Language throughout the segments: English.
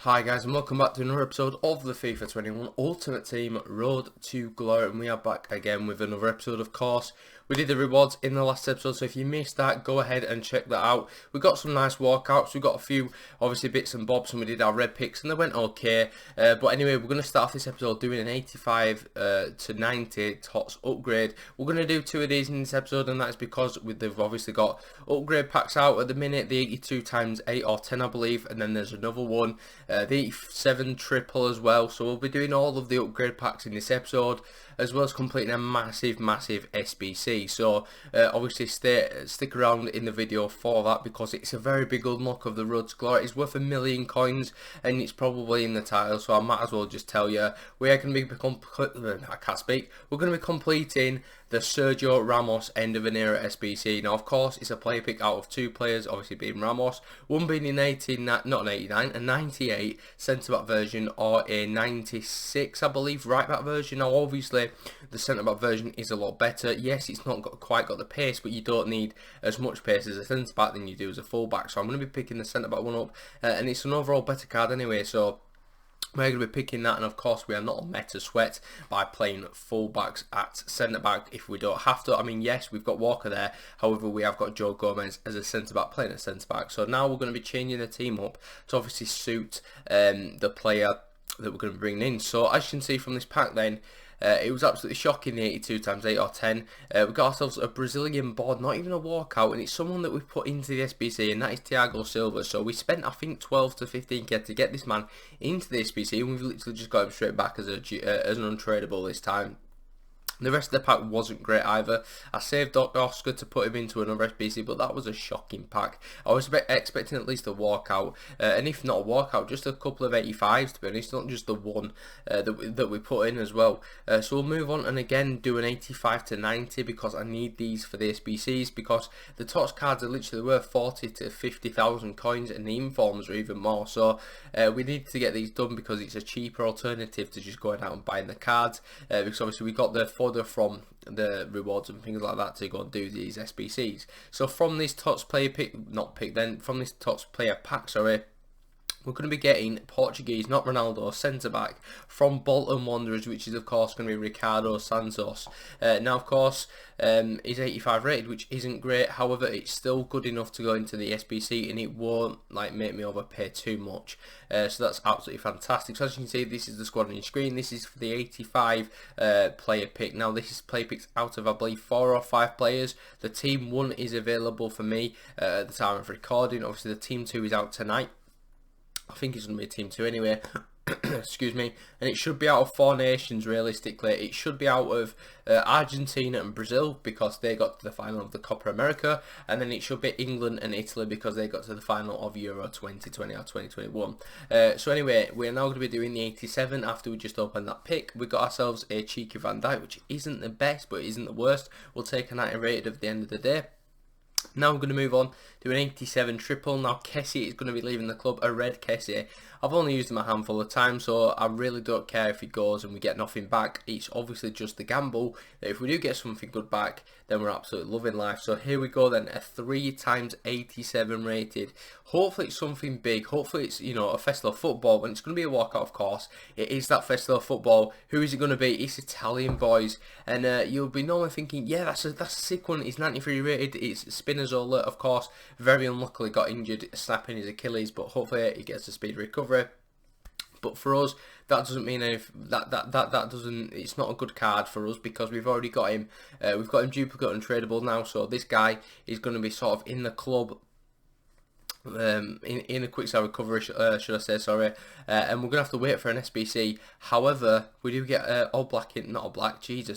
Hi guys, and welcome back to another episode of the FIFA 21 Ultimate Team Road to Glory, and we are back again with another episode. Of course, we did the rewards in the last episode, so if you missed that, go ahead and check that out. We got some nice walkouts, we got a few obviously bits and bobs, and we did our red picks and they went okay, but anyway, we're going to start off this episode doing an 85 to 90 TOTS upgrade. We're going to do two of these in this episode, and that's because they've obviously got upgrade packs out at the minute, the 82 times 8 or 10 I believe, and then there's another one, the 87 triple as well. So we'll be doing all of the upgrade packs in this episode, as well as completing a massive SBC. So obviously stick around in the video for that, because it's a very big unlock of the Road to Glory. It's worth 1 million coins, and it's probably in the title, so I might as well just tell you we are going to be I can't speak. We're going to be completing the Sergio Ramos end of an era SBC. Now, of course, it's a player pick out of two players, obviously being Ramos, one being an 98 centre back version, or a 96, I believe, right back version. Now, obviously, the centre back version is a lot better. Yes, it's not quite got the pace, but you don't need as much pace as a centre back than you do as a full back. So I'm going to be picking the centre back one up, and it's an overall better card anyway. So we're going to be picking that, and of course we are not a meta sweat by playing fullbacks at centre back if we don't have to. I mean, yes, we've got Walker there, however we have got Joe Gomez as a centre back playing at centre back. So now we're going to be changing the team up to obviously suit the player that we're going to bring in. So as you can see from this pack then, it was absolutely shocking, the 82 times 8 or 10. We got ourselves a Brazilian board, not even a walkout, and it's someone that we've put into the SBC, and that is Thiago Silva. So we spent, I think, 12 to 15k to get this man into the SBC, and we've literally just got him straight back as an untradeable this time. The rest of the pack wasn't great either. I saved Oscar to put him into another SBC, but that was a shocking pack. I was expecting at least a walkout, and if not a walkout, just a couple of 85s to be honest, not just the one that we put in as well. So we'll move on and again do an 85 to 90, because I need these for the SBCs, because the TOTS cards are literally worth 40 to 50,000 coins, and the informs are even more. So we need to get these done, because it's a cheaper alternative to just going out and buying the cards, because obviously we got the from the rewards and things like that to go and do these SBCs. So from this TOTS player from this TOTS player pack, sorry, we're going to be getting Portuguese, not Ronaldo, centre back from Bolton Wanderers, which is of course going to be Ricardo Santos. Now, of course, he's 85 rated, which isn't great. However, it's still good enough to go into the SBC, and it won't like make me overpay too much. So that's absolutely fantastic. So as you can see, this is the squad on your screen. This is for the 85 player pick. Now, this is player picks out of, I believe, 4 or 5 players. The team 1 is available for me at the time of recording. Obviously, the team 2 is out tonight. I think it's going to be a team 2 anyway. Excuse me. And it should be out of 4 nations realistically. It should be out of Argentina and Brazil, because they got to the final of the Copa America, and then it should be England and Italy, because they got to the final of Euro 2020 or 2021. So anyway, we're now going to be doing the 87 after we just opened that pick. We got ourselves a cheeky Van Dijk, which isn't the best, but isn't the worst. We'll take a 90 rated at the end of the day. Now we're going to move on to an 87 triple. Now Kessie is going to be leaving the club, a red Kessie. I've only used him a handful of times, so I really don't care if he goes and we get nothing back. It's obviously just the gamble that if we do get something good back, then we're absolutely loving life. So here we go then, a 3 times 87 rated. Hopefully it's something big. Hopefully it's, you know, a festival of football, and it's going to be a walkout, of course. It is that festival of football. Who is it going to be? It's Italian, boys. And you'll be normally thinking, yeah, that's a sick one. It's 93 rated. It's Spinazzola, of course. Very unluckily got injured, snapping his Achilles, but hopefully he gets a speed recovery. But for us, that doesn't mean that doesn't. It's not a good card for us, because we've already got him. We've got him duplicate and tradable now. So this guy is going to be sort of in the club. In a quick sell recovery, should I say, sorry, and we're gonna have to wait for an SBC. However, we do get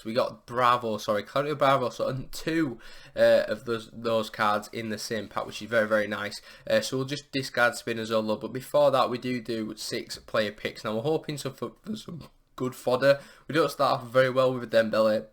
we got Bravo, sorry, Claudio Bravo, so 2 of those cards in the same pack, which is very nice. So we'll just discard Spinazzola, but before that we do 6 player picks. Now we're hoping for some good fodder. We don't start off very well with Dembele.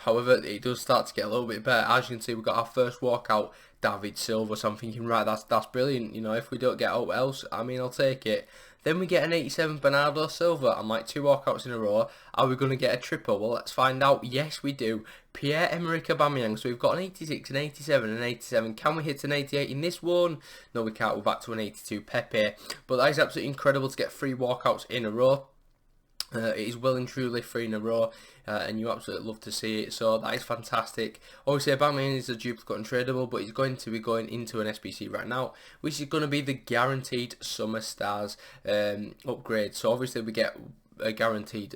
However, it does start to get a little bit better. As you can see, we've got our first walkout, David Silva. So I'm thinking, right, that's brilliant. You know, if we don't get out else, I mean, I'll take it. Then we get an 87 Bernardo Silva and like 2 walkouts in a row. Are we going to get a triple? Well, let's find out. Yes, we do. Pierre-Emerick Aubameyang. So we've got an 86, an 87, and an 87. Can we hit an 88 in this one? No, we can't. We're back to an 82 Pepe. But that is absolutely incredible to get 3 walkouts in a row. It is well and truly 3 in a row, and you absolutely love to see it, so that is fantastic. Obviously, Aubameyang is a duplicate and tradable, but he's going to be going into an SBC right now, which is going to be the guaranteed Summer Stars upgrade. So obviously we get a guaranteed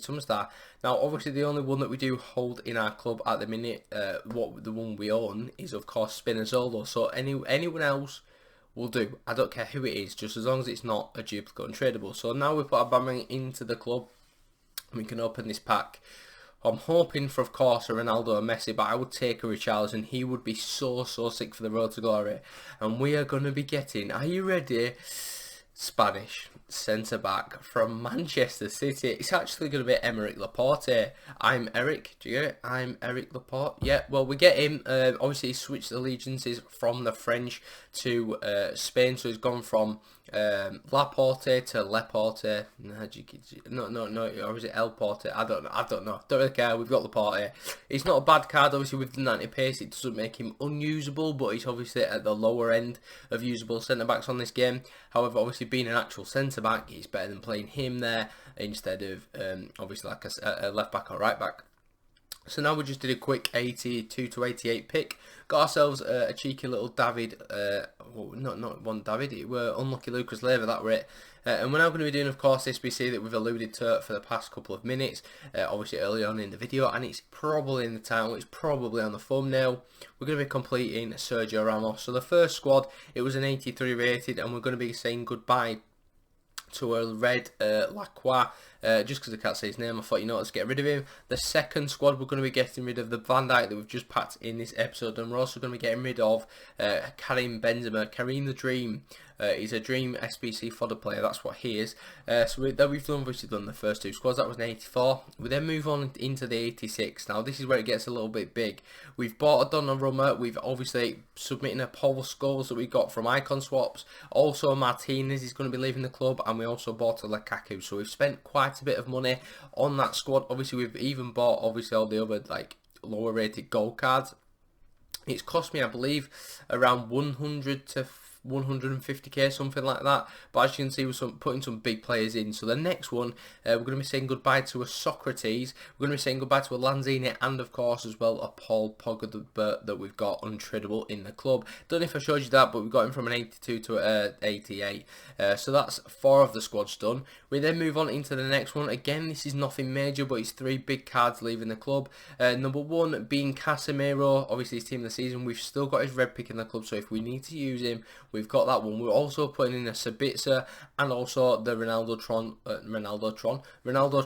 Summer Star. Now, obviously, the only one that we do hold in our club at the minute, the one we own, is of course Spinazzola. So anyone else will do. I don't care who it is, just as long as it's not a duplicate and tradable. So now we put Aubameyang into the club, we can open this pack. I'm hoping for, of course, a Ronaldo or Messi, but I would take a Richarlison. He would be so sick for the road to glory. And we are going to be getting, are you ready? Spanish centre-back from Manchester City. It's actually going to be Aymeric Laporte. I'm Eric, do you get it? I'm Eric Laporte. Yeah, well, we get him. Obviously, he switched allegiances from the French to Spain, so he's gone from Laporte to Leporte. No, or is it El Porte? I don't know. Don't really care. We've got Laporte. It's not a bad card. Obviously, with the 90 pace, it doesn't make him unusable, but he's obviously at the lower end of usable centre-backs on this game. However, obviously, being an actual centre-back, it's better than playing him there instead of obviously like a left-back or right-back. So now we just did a quick 82 to 88 pick. Got ourselves a cheeky little David, not one David, it were unlucky Lucas Leiva, that were it. And we're now going to be doing, of course, SBC that we've alluded to for the past couple of minutes, obviously early on in the video, and it's probably in the title, it's probably on the thumbnail. We're going to be completing Sergio Ramos. So the first squad, it was an 83 rated, and we're going to be saying goodbye to a red Lacroix, just because I can't say his name. I thought, you know, let's get rid of him. The second squad, we're going to be getting rid of the Van Dijk that we've just packed in this episode, and we're also going to be getting rid of Karim Benzema. Karim the Dream. He's a dream SBC fodder player, that's what he is. So we've obviously done the first 2 squads, that was an 84. We then move on into the 86. Now this is where it gets a little bit big. We've bought a Donnarumma, we've obviously submitting a Paul Scholes that we got from Icon Swaps. Also Martinez is going to be leaving the club, and we also bought a Lukaku. So we've spent quite a bit of money on that squad. Obviously we've even bought obviously all the other like lower rated gold cards. It's cost me, I believe, around 100 to 150k, something like that. But as you can see, we're putting some big players in. So the next one, we're going to be saying goodbye to a Socrates, we're going to be saying goodbye to a Lanzini, and of course as well a Paul Pogba that we've got untradeable in the club. Don't know if I showed you that, but we got him from an 82 to 88. So that's 4 of the squads done. We then move on into the next one. Again, this is nothing major, but it's 3 big cards leaving the club. Number 1 being Casemiro, obviously his team of the season. We've still got his red pick in the club, so if we need to use him, we've got that one. We're also putting in a Sabitzer and also the Ronaldo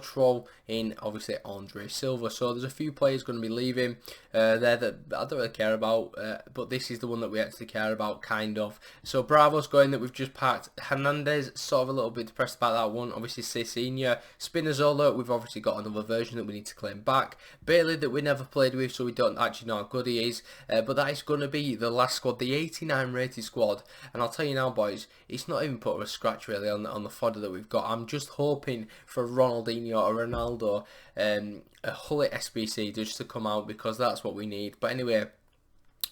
Troll in obviously Andre Silva. So there's a few players going to be leaving there that I don't really care about, but this is the one that we actually care about, kind of. So Bravo's going that we've just packed. Hernandez, sort of a little bit depressed about that one. Obviously Cecina. Spinazzola, we've obviously got another version that we need to claim back. Bailey that we never played with, so we don't actually know how good he is. But that is going to be the last squad, the 89 rated squad. And I'll tell you now, boys, it's not even put a scratch really on the fodder that we've got. I'm just hoping for Ronaldinho or Ronaldo, a Hullet SBC just to come out, because that's what we need. But anyway,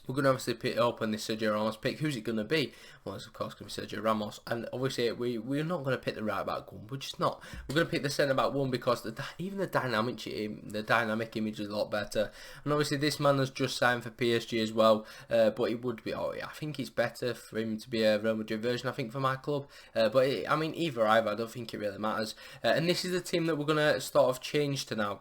we're going to obviously open this Sergio Ramos pick. Who's it going to be? Well, it's of course going to be Sergio Ramos. And obviously, we're not going to pick the right back one. We're just not. We're going to pick the centre back one because even the dynamic image is a lot better. And obviously, this man has just signed for PSG as well. But it would be, I think it's better for him to be a Real Madrid version, I think, for my club. I mean, either, I don't think it really matters. And this is the team that we're going to sort of change to now.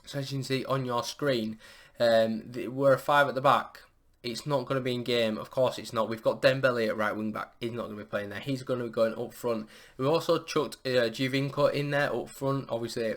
So as you can see on your screen, we're a 5 at the back. It's not going to be in game. Of course it's not. We've got Dembele at right wing back. He's not going to be playing there. He's going to be going up front. We've also chucked Giovinco in there up front. Obviously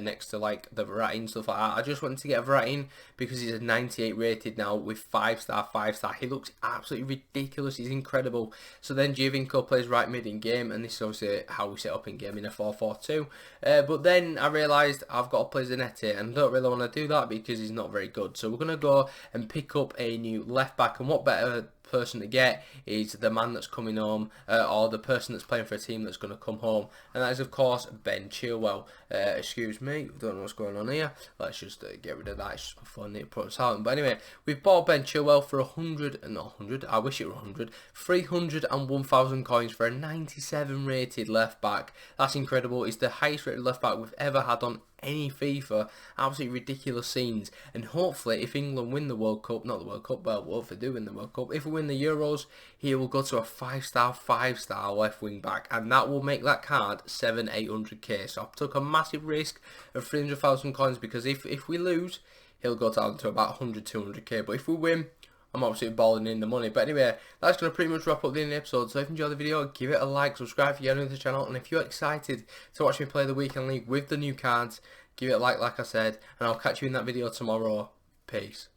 next to like the Verratti and stuff like that. I just wanted to get a Verratti because he's a 98 rated now with 5-star, 5-star. He looks absolutely ridiculous. He's incredible. So then Giovinco plays right mid in game, and this is obviously how we set up in game in a 4-4-2. But then I realised I've got to play Zanetti, and I don't really want to do that because he's not very good. So we're going to go and pick up a new left back, and what better person to get is the man that's coming home, or the person that's playing for a team that's going to come home, and that is of course Ben Chilwell. Excuse me, don't know what's going on here. Let's just get rid of that. It's just my phone here, put silent. But anyway, we've bought Ben Chilwell for 100, I wish it were 100, 301,000 coins for a 97 rated left back. That's incredible. It's the highest rated left back we've ever had on any FIFA. Absolutely ridiculous scenes, and hopefully if England win the World Cup, not the World Cup, well, what if they do win the World Cup, if we win the Euros, he will go to a 5-star left wing back, and that will make that card 700-800k. So I took a massive risk of 300,000 coins, because if we lose, he'll go down to about 100-200k, but if we win, I'm absolutely balling in the money. But anyway, that's going to pretty much wrap up the end of the episode. So if you enjoyed the video, give it a like, subscribe if you're new to the channel, and if you're excited to watch me play the Weekend League with the new cards, give it a like I said, and I'll catch you in that video tomorrow. Peace.